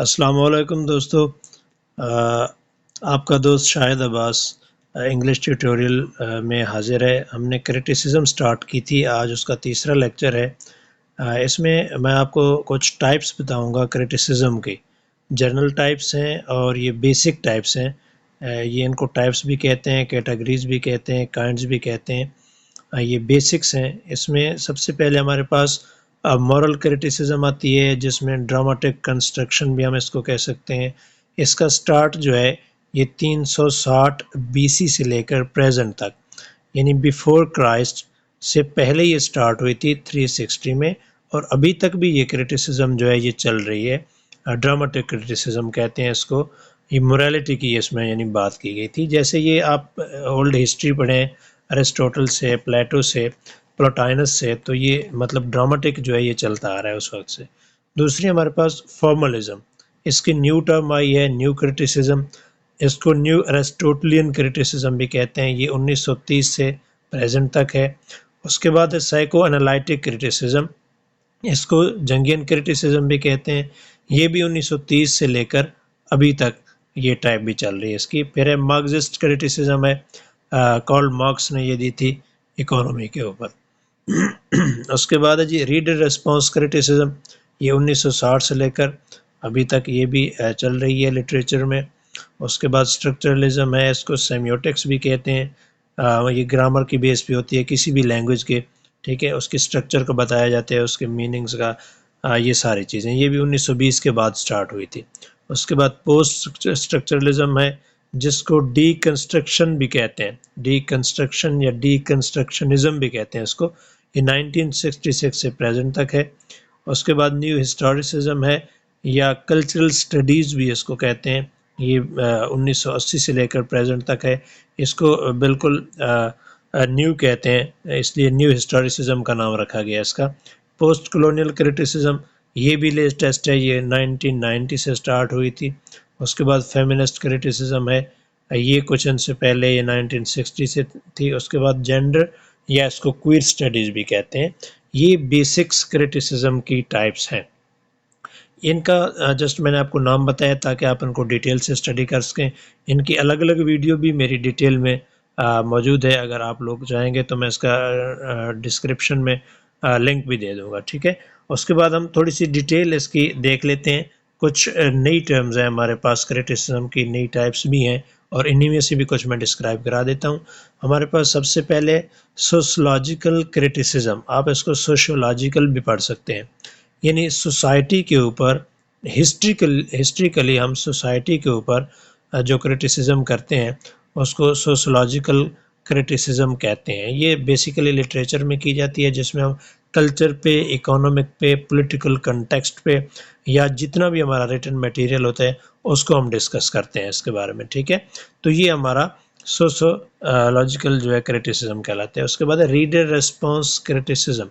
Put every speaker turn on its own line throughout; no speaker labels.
अस्सलाम वालेकुम दोस्तों। आपका दोस्त शाहिद अब्बास इंग्लिश ट्यूटोरियल में हाजिर है। हमने क्रिटिसिज्म स्टार्ट की थी, आज उसका तीसरा लेक्चर है। इसमें मैं आपको कुछ टाइप्स बताऊंगा क्रिटिसिज्म की। जनरल टाइप्स हैं और ये बेसिक टाइप्स हैं। ये इनको टाइप्स भी कहते हैं, कैटेगरीज भी कहते हैं, काइंड्स भी कहते हैं। ये बेसिक्स हैं। इसमें सबसे पहले हमारे पास मॉरल क्रिटिसिज्म आती है, जिसमें ड्रामेटिक कंस्ट्रक्शन भी हम इसको कह सकते हैं। इसका स्टार्ट जो है ये 360 बीसी से लेकर प्रेजेंट तक, यानी बिफोर क्राइस्ट से पहले ये स्टार्ट हुई थी 360 में, और अभी तक भी ये क्रिटिसिज्म जो है ये चल रही है। ड्रामेटिक क्रिटिसिज्म कहते हैं इसको। ये मोरालिटी की इसमें यानी बात की गई थी। जैसे ये आप ओल्ड हिस्ट्री पढ़ें अरिस्टोटल से, प्लेटो से, प्लोटाइनस से, तो ये मतलब ड्रामेटिक जो है ये चलता आ रहा है उस वक्त से। दूसरी हमारे पास फॉर्मलिज्म, इसकी न्यू टर्म आई है न्यू क्रिटिसिज्म। इसको न्यू अरिस्टोटलियन क्रिटिसिज्म भी कहते हैं। ये 1930 से प्रेजेंट तक है। उसके बाद है साइको एनालिटिक क्रिटिसिज्म, इसको जंगियन क्रिटिसिज्म भी कहते हैं। ये भी 1930 से लेकर अभी तक ये टाइप भी चल रही है इसकी। फिर है मार्क्सिस्ट क्रिटिसिज्म है, कार्ल मार्क्स ने ये दी थी इकोनॉमी के ऊपर। उसके बाद है जी रीडर रेस्पॉन्स क्रिटिसिज्म, ये 1960 से लेकर अभी तक ये भी चल रही है लिटरेचर में। उसके बाद स्ट्रक्चरलिज्म है, इसको सेमियोटिक्स भी कहते हैं। ये ग्रामर की बेस पे होती है किसी भी लैंग्वेज के, ठीक है, उसके स्ट्रक्चर को बताया जाता है, उसके मीनिंग्स का, ये सारी चीज़ें। ये भी 1920 के बाद स्टार्ट हुई थी। उसके बाद पोस्ट स्ट्रक्चरलिज्म है, जिसको डीकंस्ट्रक्शन भी कहते हैं, डीकंस्ट्रक्शन या डीकंस्ट्रक्शनिज्म भी कहते हैं इसको। ये 1966 से प्रेजेंट तक है। उसके बाद न्यू हिस्टोरिसिज्म है, या कल्चरल स्टडीज़ भी इसको कहते हैं। ये 1980 से लेकर प्रेजेंट तक है। इसको बिल्कुल न्यू कहते हैं, इसलिए न्यू हिस्टोरिसिज्म का नाम रखा गया इसका। पोस्ट कॉलोनियल क्रिटिसिज्म, ये भी लेटेस्ट है, ये 1990 से स्टार्ट हुई थी। उसके बाद फेमिनिस्ट क्रिटिसिज्म है, ये कुछ इनसे पहले, ये 1960 से थी। उसके बाद जेंडर या इसको क्वीर स्टडीज़ भी कहते हैं। ये बेसिक्स क्रिटिसिज्म की टाइप्स हैं। इनका जस्ट मैंने आपको नाम बताया ताकि आप इनको डिटेल से स्टडी कर सकें। इनकी अलग अलग वीडियो भी मेरी डिटेल में मौजूद है। अगर आप लोग चाहेंगे तो मैं इसका डिस्क्रिप्शन में लिंक भी दे दूंगा, ठीक है। उसके बाद हम थोड़ी सी डिटेल इसकी देख लेते हैं। कुछ नई टर्म्स हैं हमारे पास, क्रिटिसिज्म की नई टाइप्स भी हैं, और इन्हीं में से भी कुछ मैं डिस्क्राइब करा देता हूँ। हमारे पास सबसे पहले सोशलॉजिकल क्रिटिसिज्म, आप इसको सोशियोलॉजिकल भी पढ़ सकते हैं, यानी सोसाइटी के ऊपर हिस्ट्रिकली हम सोसाइटी के ऊपर जो क्रिटिसिज्म करते हैं उसको सोशोलॉजिकल क्रिटिसिज्म कहते हैं। ये बेसिकली लिटरेचर में की जाती है, जिसमें हम कल्चर पे, इकोनॉमिक पे, पॉलिटिकल कंटेक्स्ट पे, या जितना भी हमारा रिटन मटेरियल होता है उसको हम डिस्कस करते हैं इसके बारे में, ठीक है। तो ये हमारा सोशोलॉजिकल जो है क्रिटिसिज्म कहलाता है। उसके बाद है रीडर रेस्पॉन्स क्रिटिसिज्म।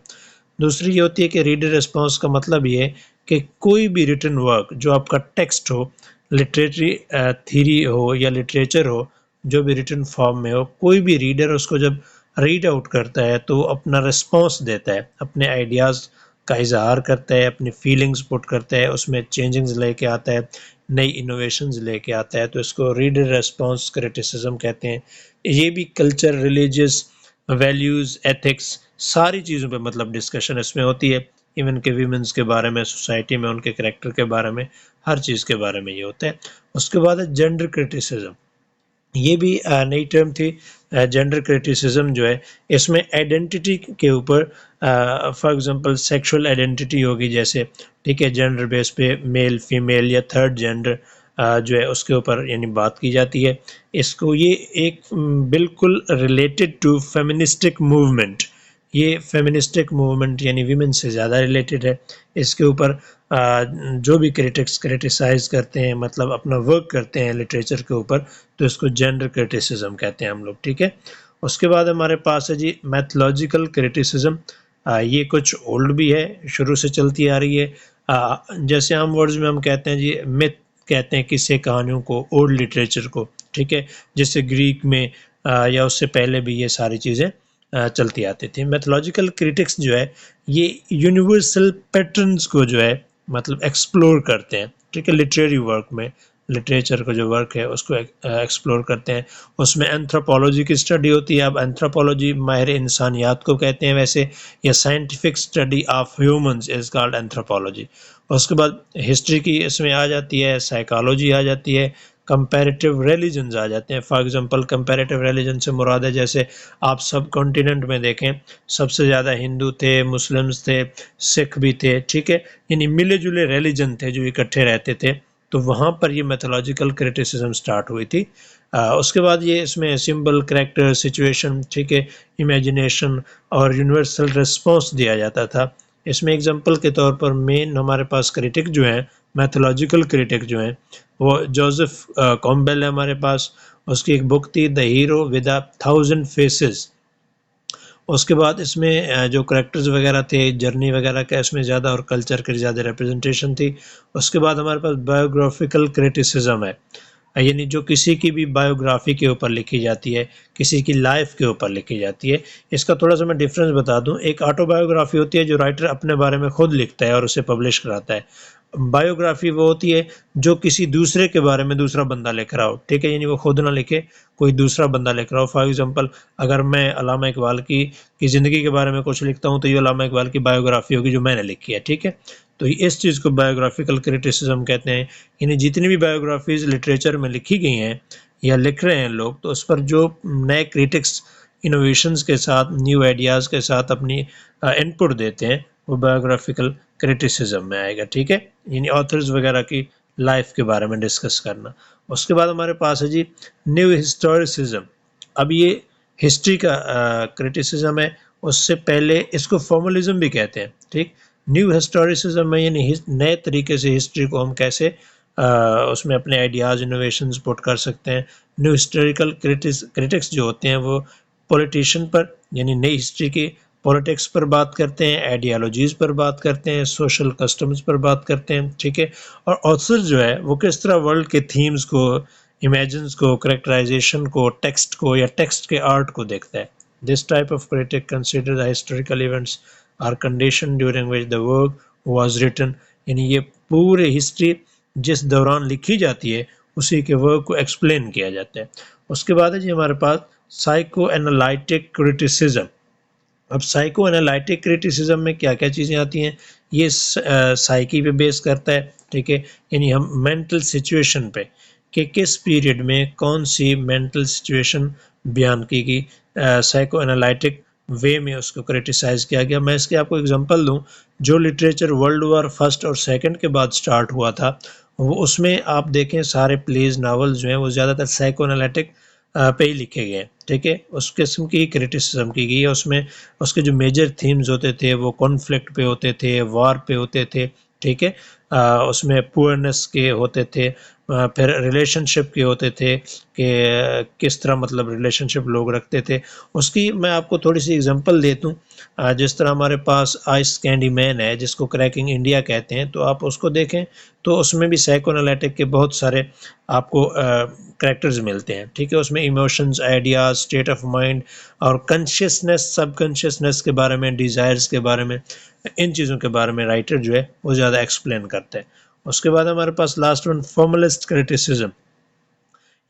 दूसरी ये होती है कि रीडर रिस्पॉन्स का मतलब ये है कि कोई भी रिटन वर्क जो आपका टेक्स्ट हो, लिटरेटरी थ्योरी हो या लिटरेचर हो, जो भी रिटन फॉर्म में हो, कोई भी रीडर उसको जब रीड आउट करता है तो अपना रिस्पॉन्स देता है, अपने आइडियाज़ का इजहार करता है, अपनी फीलिंग्स पुट करता है, उसमें चेंजिंग्स लेके आता है, नई इनोवेशंस लेके आता है। तो इसको रीडर रिस्पॉन्स क्रिटिसिज्म कहते हैं। ये भी कल्चर, रिलीजियस वैल्यूज़, एथिक्स, सारी चीज़ों पे मतलब डिस्कशन इसमें होती है। इवन के वीमेंस के बारे में, सोसाइटी में उनके करेक्टर के बारे में, हर चीज़ के बारे में ये होता है। उसके बाद है जेंडर क्रिटिसिज्म, ये भी नई टर्म थी। जेंडर क्रिटिसिज्म जो है इसमें आइडेंटिटी के ऊपर, फॉर एग्जांपल सेक्सुअल आइडेंटिटी होगी जैसे, ठीक है, जेंडर बेस पे मेल, फीमेल या थर्ड जेंडर जो है उसके ऊपर यानी बात की जाती है। इसको ये एक बिल्कुल रिलेटेड टू फेमिनिस्टिक मूवमेंट, ये फेमिनिस्टिक मूवमेंट यानी वीमेन से ज़्यादा रिलेटेड है। इसके ऊपर जो भी क्रिटिक्स क्रिटिसाइज करते हैं, मतलब अपना वर्क करते हैं लिटरेचर के ऊपर, तो इसको जेंडर क्रिटिसिज्म कहते हैं हम लोग, ठीक है। उसके बाद हमारे पास है जी मैथोलॉजिकल क्रिटिसिज्म। ये कुछ ओल्ड भी है, शुरू से चलती आ रही है। जैसे आम वर्ड्स में हम कहते हैं जी मिथ, कहते हैं किस्से कहानियों को, ओल्ड लिटरेचर को, ठीक है, जैसे ग्रीक में या उससे पहले भी ये सारी चीज़ें चलती आती थी। मैथोलॉजिकल क्रिटिक्स जो है ये यूनिवर्सल पैटर्न्स को जो है मतलब एक्सप्लोर करते हैं, ठीक है, लिटरेरी वर्क में, लिटरेचर का जो वर्क है उसको एक्सप्लोर करते हैं। उसमें एंथ्रोपोलॉजी की स्टडी होती है। अब एंथ्रोपोलॉजी माहिर इंसानियात को कहते हैं वैसे, या scientific study of humans is called anthropology. उसके बाद हिस्ट्री की इसमें आ जाती है, साइकोलॉजी आ जाती है, कंपैरेटिव रिलीजन्स आ जाते हैं। फॉर एग्जांपल कंपैरेटिव रिलीजन से मुराद है, जैसे आप सब कॉन्टिनेंट में देखें, सबसे ज़्यादा हिंदू थे, मुस्लिम्स थे, सिख भी थे, ठीक है, यानी मिले जुले रिलीजन थे जो इकट्ठे रहते थे। तो वहाँ पर ये मैथोलॉजिकल क्रिटिसिज्म स्टार्ट हुई थी। उसके बाद ये इसमें सिंबल, कैरेक्टर, सिचुएशन, ठीक है, इमेजिनेशन और यूनिवर्सल रिस्पॉन्स दिया जाता था। इसमें एग्जांपल के तौर पर मेन हमारे पास क्रिटिक जो हैं, मैथोलॉजिकल क्रिटिक जो हैं, वो जोसेफ कॉम्बेल है हमारे पास। उसकी एक बुक थी the hero with a 1000 faces. उसके बाद इसमें जो करेक्टर्स वगैरह थे, जर्नी वगैरह का इसमें ज़्यादा और कल्चर की ज़्यादा रिप्रेजेंटेशन थी। उसके बाद हमारे पास बायोग्राफिकल क्रिटिसिज्म है, यानी जो किसी की भी बायोग्राफी के ऊपर लिखी जाती है, किसी की लाइफ के ऊपर लिखी जाती है। इसका थोड़ा सा मैं डिफरेंस बता दूं। एक ऑटोबायोग्राफी होती है जो राइटर अपने बारे में खुद लिखता है और उसे पब्लिश कराता है। बायोग्राफी वो होती है जो किसी दूसरे के बारे में दूसरा बंदा लिख रहा हो, ठीक है, यानी वो खुद ना लिखे, कोई दूसरा बंदा लिख रहा हो। फॉर एग्जांपल अगर मैं अल्लामा इकबाल की ज़िंदगी के बारे में कुछ लिखता हूँ तो ये अल्लामा इकबाल की बायोग्राफी होगी जो मैंने लिखी है, ठीक है। तो इस चीज़ को बायोग्राफिकल क्रिटिसिज्म कहते हैं। यानी जितनी भी बायोग्राफीज लिटरेचर में लिखी गई हैं या लिख रहे हैं लोग, तो उस पर जो नए क्रिटिक्स इनोवेशंस के साथ, न्यू आइडियाज़ के साथ अपनी इनपुट देते हैं, वो बायोग्राफिकल क्रिटिसिज्म में आएगा, ठीक है। यानी ऑथर्स वगैरह की लाइफ के बारे में डिस्कस करना। उसके बाद हमारे पास है जी न्यू हिस्टोरिसिज्म। अब ये हिस्ट्री का क्रिटिसिज्म है। उससे पहले इसको फॉर्मलिज्म भी कहते हैं, ठीक। न्यू हिस्टोरिसिज्म में यानी नए तरीके से हिस्ट्री को हम कैसे उसमें अपने आइडियाज़, इनोवेशंस पुट कर सकते हैं। न्यू हिस्टोरिकल क्रिटिक्स जो होते हैं वो पॉलिटिशियन पर, यानी नई हिस्ट्री की पॉलिटिक्स पर बात करते हैं, आइडियालॉजीज़ पर बात करते हैं, सोशल कस्टम्स पर बात करते हैं, ठीक है। और ऑथर जो है वो किस तरह वर्ल्ड के थीम्स को, इमेजिन्स को, करेक्टराइजेशन को, टेक्स्ट को या टेक्स्ट के आर्ट को देखता है। This type of critic consider the historical events are condition during which the work was written. यानी ये पूरे हिस्ट्री जिस दौरान लिखी जाती है उसी के वर्क को एक्सप्लेन किया जाता है। उसके बाद है जी हमारे पास साइको एनालिटिक क्रिटिसिज्म। अब साइको एनालिटिक क्रिटिसिज्म में क्या क्या चीज़ें आती हैं, ये साइकी पे बेस करता है, ठीक है। यानी हम मेंटल सिचुएशन पे कि किस पीरियड में कौन सी मेंटल सिचुएशन बयान की गई, साइको एनालिटिक वे में उसको क्रिटिसाइज़ किया गया। मैं इसके आपको एग्जांपल दूं, जो लिटरेचर वर्ल्ड वॉर फर्स्ट और सेकंड के बाद स्टार्ट हुआ था, वो उसमें आप देखें सारे प्लेज, नावल जो हैं वो ज़्यादातर साइको एनालिटिक पे ही लिखे गए हैं, ठीक है। उस किस्म की क्रिटिसिज्म की गई है। उसमें उसके जो मेजर थीम्स होते थे वो कॉन्फ्लिक्ट पे होते थे, वार पे होते थे, ठीक है। उसमें पुअरनेस के होते थे, फिर रिलेशनशिप के होते थे कि किस तरह मतलब रिलेशनशिप लोग रखते थे। उसकी मैं आपको थोड़ी सी एग्जांपल देता हूँ। जिस तरह हमारे पास आइस कैंडी मैन है जिसको क्रैकिंग इंडिया कहते हैं, तो आप उसको देखें तो उसमें भी साइकोएनालिटिक के बहुत सारे आपको कैरेक्टर्स मिलते हैं, ठीक है। उसमें emotions, ideas, state of mind और कॉन्शियसनेस, सबकॉन्शियसनेस के बारे में, डिज़ायर्स के बारे में, इन चीज़ों के बारे में राइटर जो है वो ज़्यादा एक्सप्लेन करता है। उसके बाद हमारे पास लास्ट वन फॉर्मलिस्ट क्रिटिसिज्म।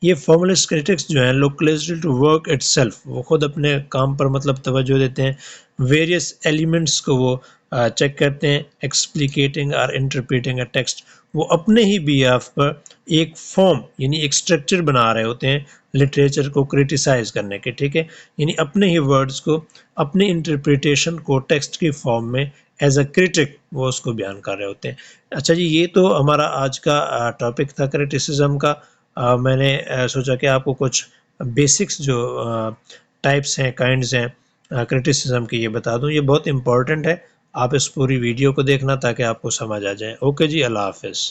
ये फॉर्मलिस्ट क्रिटिक्स जो हैं लोकलाइज्ड टू वर्क इटसेल्फ, वो खुद अपने काम पर मतलब तवज्जो देते हैं। वेरियस एलिमेंट्स को वो चेक करते हैं, एक्सप्लिकेटिंग और इंटरप्रेटिंग अ टेक्स्ट। वो अपने ही बिहाफ पर एक फॉर्म यानी एक स्ट्रक्चर बना रहे होते हैं लिटरेचर को क्रिटिसाइज करने के, ठीक है। यानी अपने ही वर्ड्स को, अपनी इंटरप्रिटेशन को टेक्स्ट की फॉर्म में एज अ क्रिटिक वो उसको बयान कर रहे होते हैं। अच्छा जी, ये तो हमारा आज का टॉपिक था क्रिटिसिज्म का। मैंने सोचा कि आपको कुछ बेसिक्स जो टाइप्स हैं, काइंड्स हैं क्रिटिसिज्म की, ये बता दूं। ये बहुत इंपॉर्टेंट है, आप इस पूरी वीडियो को देखना ताकि आपको समझ आ जाए। ओके जी, अल्लाह हाफिज़।